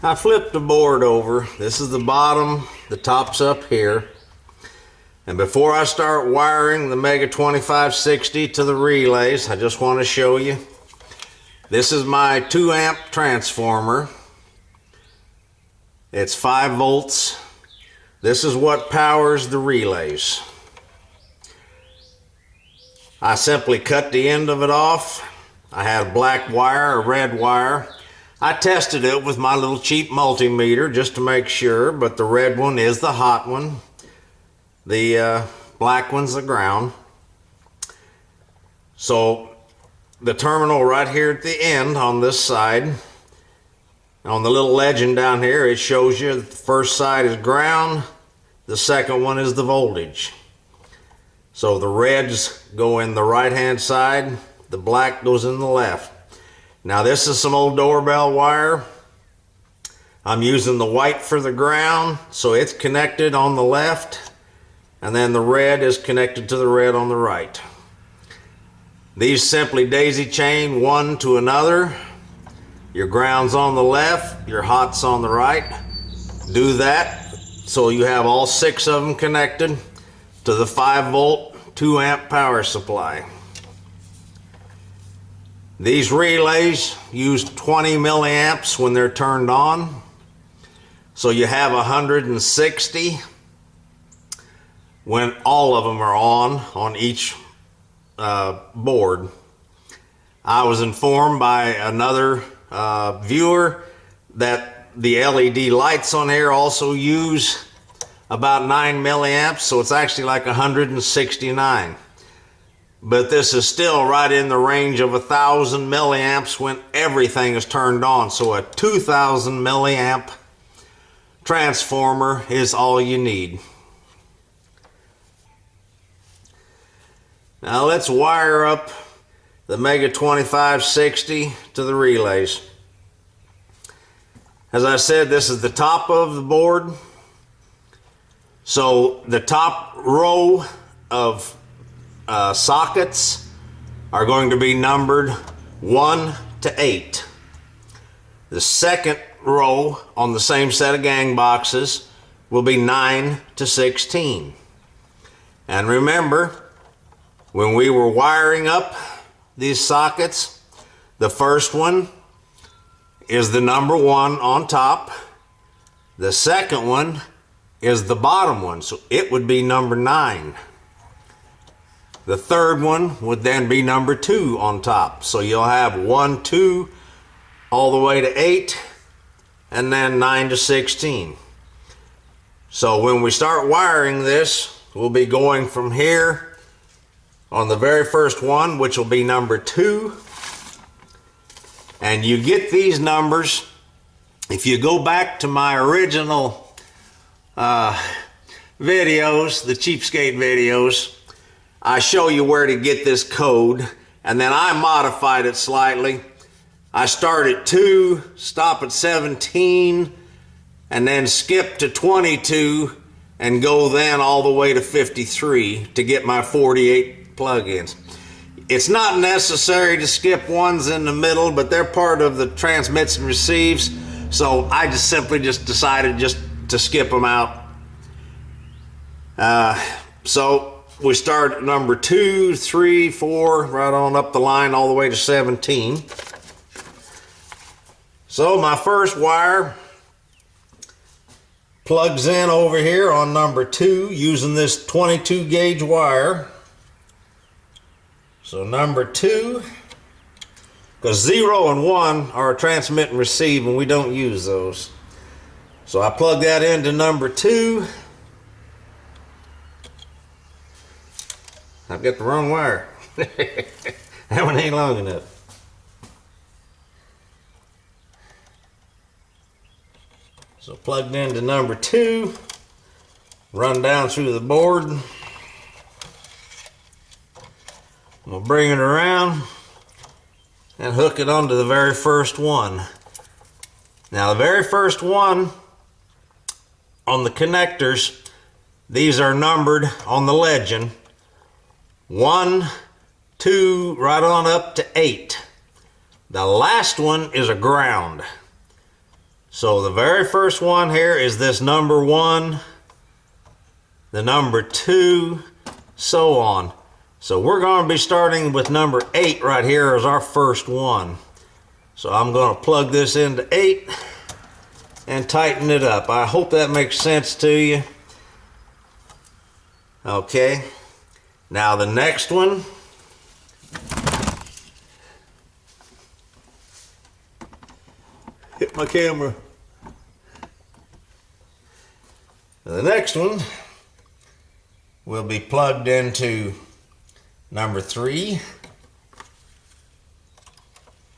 I flipped the board over. This is the bottom, the top's up here. And before I start wiring the Mega 2560 to the relays, I just want to show you. This is my 2 amp transformer. It's 5 volts. This is what powers the relays. I simply cut the end of it off. I had a black wire, a red wire. I tested it with my little cheap multimeter just to make sure, but the red one is the hot one. The black one's the ground. So the terminal right here at the end on this side, on the little legend down here, it shows you the first side is ground, the second one is the voltage. So the reds go in the right hand side, the black goes in the left. Now this is some old doorbell wire. I'm using the white for the ground, so it's connected on the left, and then the red is connected to the red on the right. These simply daisy chain one to another. Your ground's on the left, your hot's on the right. Do that so you have all 6 of them connected to the 5 volt 2 amp power supply. These relays use 20 milliamps when they're turned on. So you have 160 when all of them are on each board. I was informed by another viewer that the LED lights on here also use about 9 milliamps, so it's actually like 169. But this is still right in the range of 1,000 milliamps when everything is turned on. So a 2,000 milliamp transformer is all you need. Now let's wire up the Mega 2560 to the relays. As I said, this is the top of the board. So the top row of sockets are going to be numbered 1 to 8. The second row on the same set of gang boxes will be 9 to 16. And remember, when we were wiring up these sockets, the first one is the number 1 on top. The second one is the bottom one, so it would be number 9. The third one would then be number 2 on top. So you'll have 1, 2, all the way to 8, and then 9 to 16. So when we start wiring this, we'll be going from here on the very first one, which will be number 2. And you get these numbers. If you go back to my original videos, the cheapskate videos, I show you where to get this code, and then I modified it slightly. I start at 2, stop at 17, and then skip to 22, and go then all the way to 53 to get my 48 plugins. It's not necessary to skip ones in the middle, but they're part of the transmits and receives, so I just simply decided just to skip them out. So we start at number 2, 3, 4, right on up the line all the way to 17. So my first wire plugs in over here on number 2 using this 22 gauge wire. So number 2, because 0 and 1 are a transmit and receive, and we don't use those. So I plug that into number 2. I've got the wrong wire. That one ain't long enough. So plugged into number 2, run down through the board. We'll bring it around and hook it onto the very first one. Now the very first one on the connectors, these are numbered on the legend 1, 2, right on up to 8. The last one is a ground. So the very first one here is this number 1, the number 2, so on. So we're going to be starting with number 8 right here as our first one. So I'm going to plug this into 8 and tighten it up. I hope that makes sense to you. Okay, now the next one. Hit my camera. The next one will be plugged into number 3.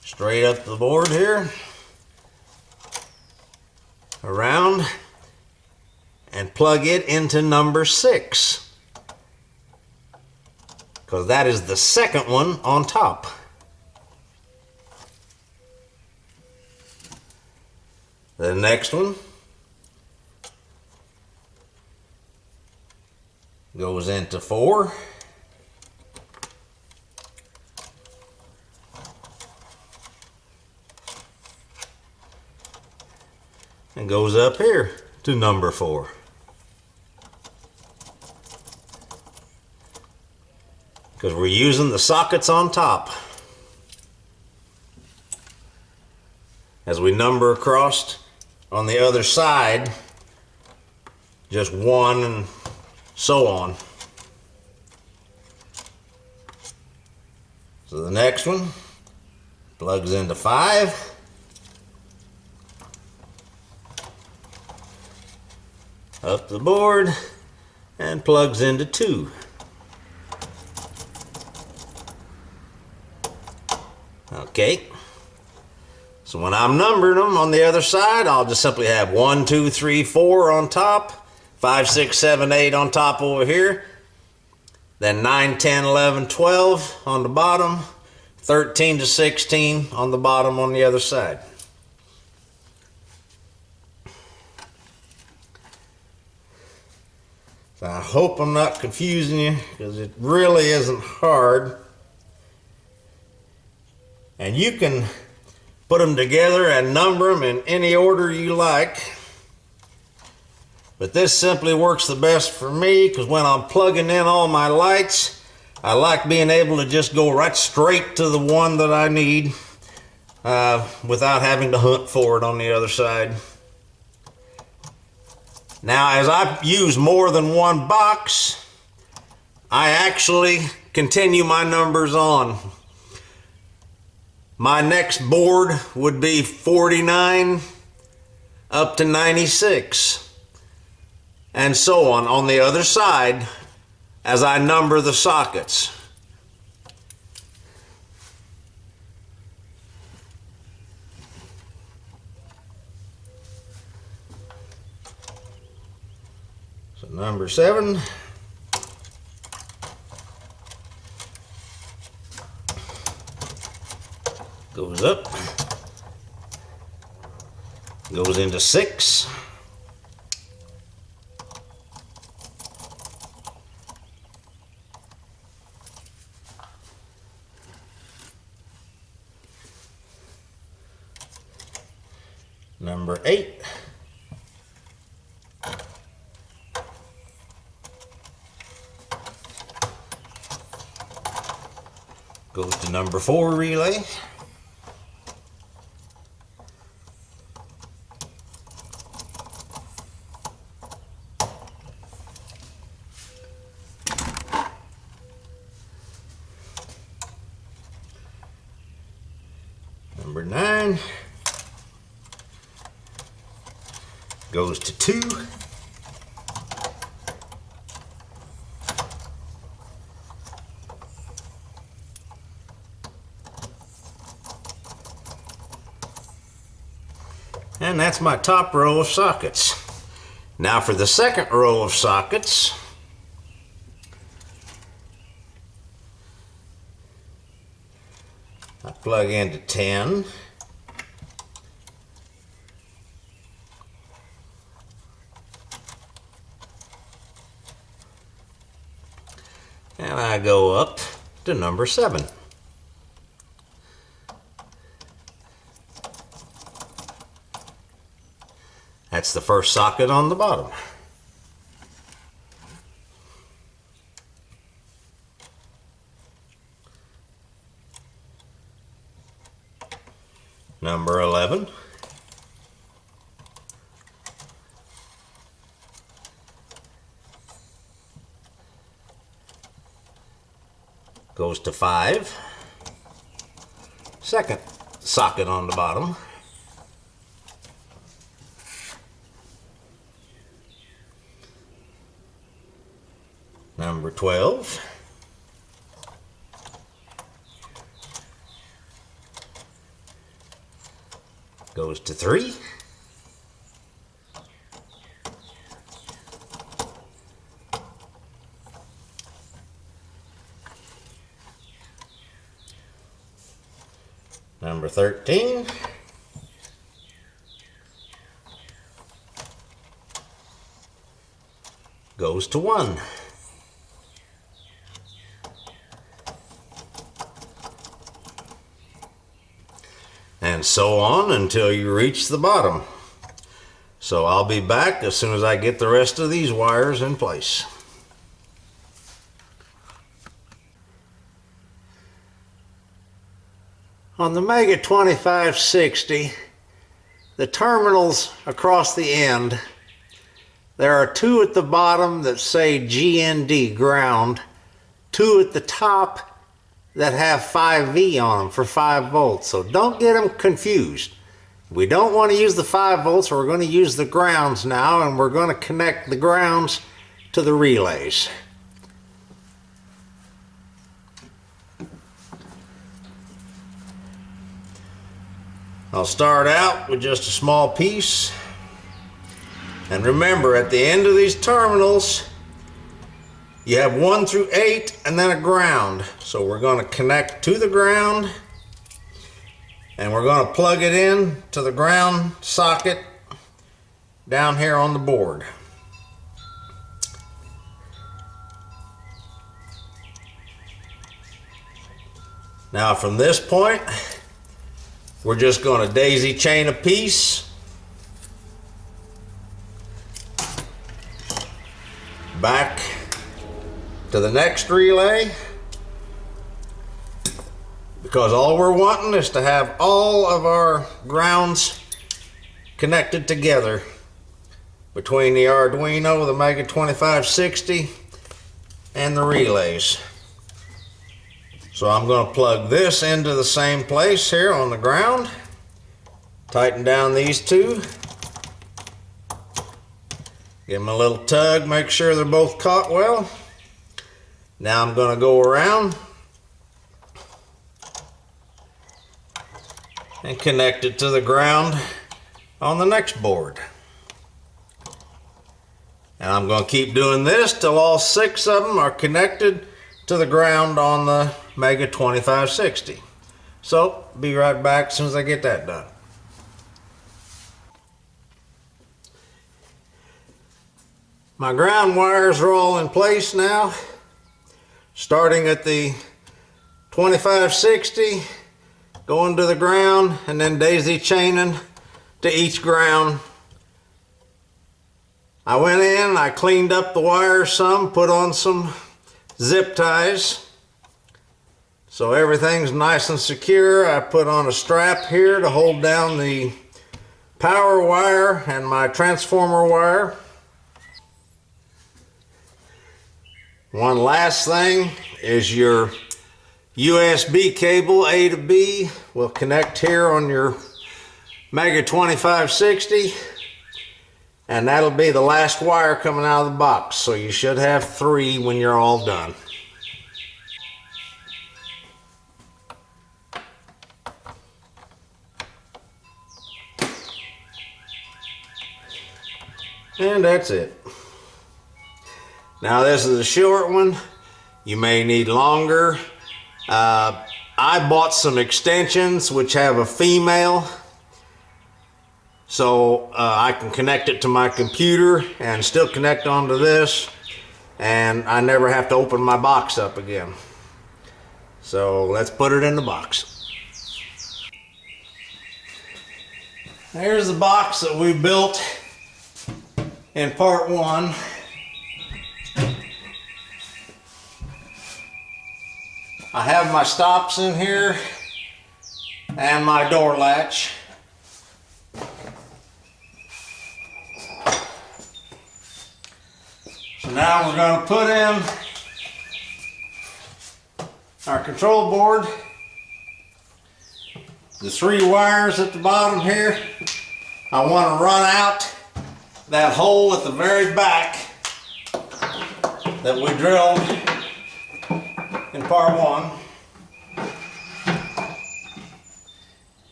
Straight up the board here. Around. And plug it into number 6. Because that is the second one on top. The next one goes into 4. And goes up here to number 4. Because we're using the sockets on top. As we number across on the other side, just 1 and so on. So the next one plugs into 5. Up the board and plugs into 2. Okay. So when I'm numbering them on the other side, I'll just simply have 1, 2, 3, 4 on top, 5, 6, 7, 8 on top over here, then 9, 10, 11, 12 on the bottom, 13 to 16 on the bottom on the other side. So I hope I'm not confusing you, because it really isn't hard. And you can put them together and number them in any order you like. But this simply works the best for me, because when I'm plugging in all my lights, I like being able to just go right straight to the one that I need without having to hunt for it on the other side. Now, as I use more than one box, I actually continue my numbers on. My next board would be 49 up to 96, and so on the other side as I number the sockets. So number 7. Goes up, goes into 6, number 8, goes to number 4 relay. Number 9 goes to 2. And that's my top row of sockets. Now for the second row of sockets, I plug into 10. And I go up to number 7. That's the first socket on the bottom. Number 11. Goes to 5. Second socket on the bottom. Number 12. Goes to 3. Number 13. Goes to 1. And so on until you reach the bottom. So I'll be back as soon as I get the rest of these wires in place. On the Mega 2560, the terminals across the end, there are 2 at the bottom that say GND, ground, 2 at the top that have 5V on them for 5 volts. So don't get them confused. We don't want to use the 5 volts, we're going to use the grounds now, and we're going to connect the grounds to the relays. I'll start out with just a small piece. And remember, at the end of these terminals, you have 1 through 8 and then a ground. So we're going to connect to the ground and we're going to plug it in to the ground socket down here on the board. Now from this point, we're just going to daisy chain a piece back to the next relay, because all we're wanting is to have all of our grounds connected together between the Arduino, the Mega 2560, and the relays. So I'm going to plug this into the same place here on the ground, tighten down these 2, give them a little tug, make sure they're both caught well. Now I'm going to go around and connect it to the ground on the next board. And I'm going to keep doing this till all 6 of them are connected to the ground on the Mega 2560. So be right back as soon as I get that done. My ground wires are all in place now, starting at the 2560, going to the ground, and then daisy chaining to each ground. I went in, I cleaned up the wires some, put on some zip ties so everything's nice and secure. I put on a strap here to hold down the power wire and my transformer wire. One last thing is your USB cable A to B will connect here on your Mega 2560, and that'll be the last wire coming out of the box. So you should have 3 when you're all done. And that's it. Now this is a short one. You may need longer. I bought some extensions which have a female, so I can connect it to my computer and still connect onto this, and I never have to open my box up again. So let's put it in the box. Here's the box that we built in part one. I have my stops in here and my door latch. So now we're going to put in our control board. The 3 wires at the bottom here, I want to run out that hole at the very back that we drilled in part one.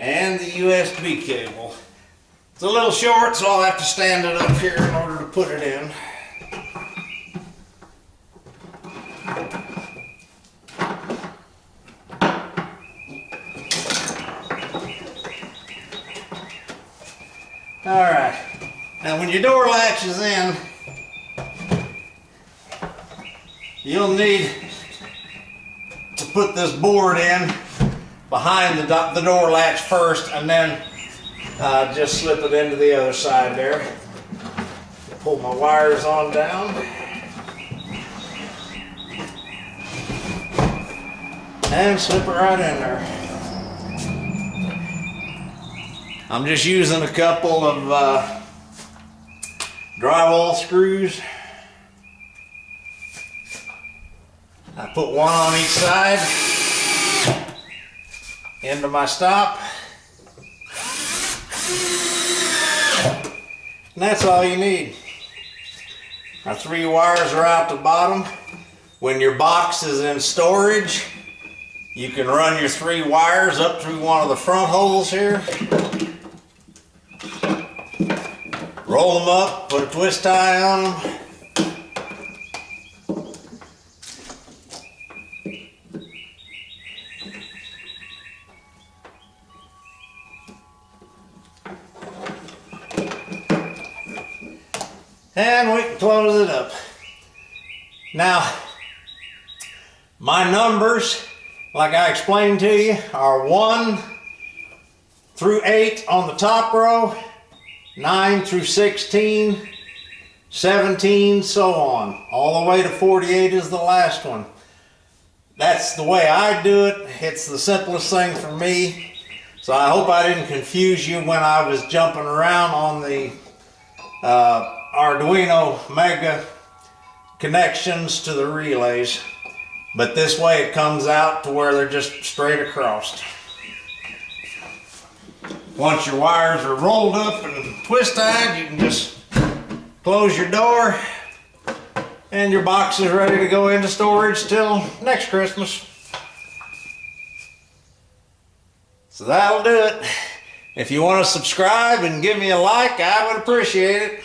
And the USB cable. It's a little short, so I'll have to stand it up here in order to put it in. Alright, now when your door latch is in, you'll need to put this board in behind the door latch first, and then just slip it into the other side there. Pull my wires on down. And slip it right in there. I'm just using a couple of drywall screws. I put one on each side into my stop. And that's all you need. Our 3 wires are out the bottom. When your box is in storage, you can run your 3 wires up through one of the front holes here. Roll them up, put a twist tie on them. And we can close it up. Now, my numbers, like I explained to you, are 1 through 8 on the top row, 9 through 16, 17, so on. All the way to 48 is the last one. That's the way I do it. It's the simplest thing for me. So I hope I didn't confuse you when I was jumping around on the Arduino Mega connections to the relays. But this way it comes out to where they're just straight across. Once your wires are rolled up and twist tied, you can just close your door and your box is ready to go into storage till next Christmas. So that'll do it. If you want to subscribe and give me a like, I would appreciate it.